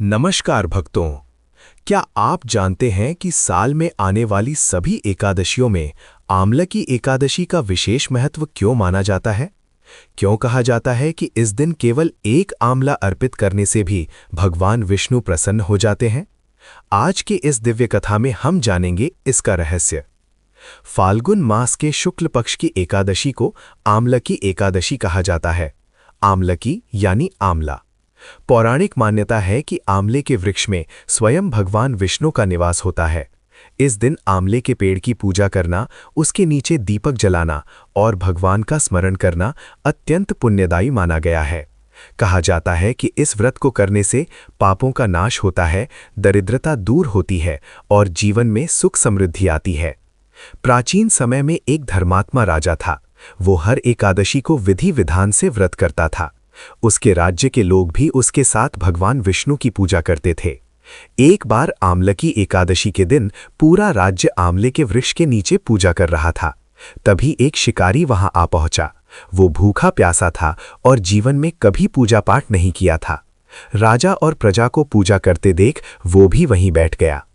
नमस्कार भक्तों। क्या आप जानते हैं कि साल में आने वाली सभी एकादशियों में आंवला की एकादशी का विशेष महत्व क्यों माना जाता है? क्यों कहा जाता है कि इस दिन केवल एक आंवला अर्पित करने से भी भगवान विष्णु प्रसन्न हो जाते हैं? आज के इस दिव्य कथा में हम जानेंगे इसका रहस्य। फाल्गुन मास के शुक्ल पक्ष की एकादशी को आंवला की एकादशी कहा जाता है। आंवला की यानी आंवला। पौराणिक मान्यता है कि आंवले के वृक्ष में स्वयं भगवान विष्णु का निवास होता है। इस दिन आंवले के पेड़ की पूजा करना, उसके नीचे दीपक जलाना और भगवान का स्मरण करना अत्यंत पुण्यदायी माना गया है। कहा जाता है कि इस व्रत को करने से पापों का नाश होता है, दरिद्रता दूर होती है और जीवन में सुख समृद्धि आती है। प्राचीन समय में एक धर्मात्मा राजा था। वो हर एकादशी को विधि विधान से व्रत करता था। उसके राज्य के लोग भी उसके साथ भगवान विष्णु की पूजा करते थे। एक बार आंवला की एकादशी के दिन पूरा राज्य आंवले के वृक्ष के नीचे पूजा कर रहा था। तभी एक शिकारी वहां आ पहुंचा। वो भूखा प्यासा था और जीवन में कभी पूजा पाठ नहीं किया था। राजा और प्रजा को पूजा करते देख वो भी वहीं बैठ गया।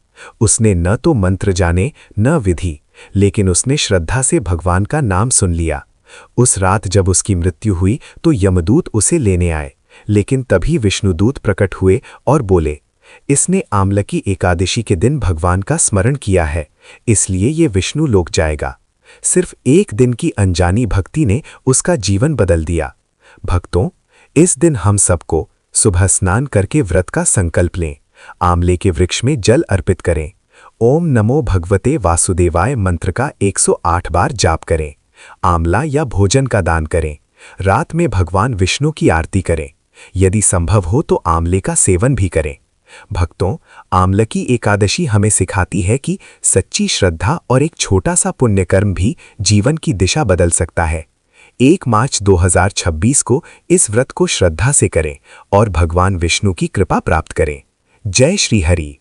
उसने न तो मंत्र जाने न विधि, लेकिन उसने श्रद्धा से भगवान का नाम सुन लिया। उस रात जब उसकी मृत्यु हुई तो यमदूत उसे लेने आए, लेकिन तभी विष्णुदूत प्रकट हुए और बोले, इसने आंवला की एकादशी के दिन भगवान का स्मरण किया है, इसलिए ये विष्णु लोक जाएगा। सिर्फ एक दिन की अनजानी भक्ति ने उसका जीवन बदल दिया। भक्तों, इस दिन हम सबको सुबह स्नान करके व्रत का संकल्प लें। आंवले के वृक्ष में जल अर्पित करें। ओम नमो भगवते वासुदेवाय मंत्र का 108 बार जाप करें। आंवला या भोजन का दान करें। रात में भगवान विष्णु की आरती करें। यदि संभव हो तो आंवले का सेवन भी करें। भक्तों, आंवला की एकादशी हमें सिखाती है कि सच्ची श्रद्धा और एक छोटा सा पुण्य कर्म भी जीवन की दिशा बदल सकता है। 1 मार्च 2026 को इस व्रत को श्रद्धा से करें और भगवान विष्णु की कृपा प्राप्त करें। जय श्री हरि।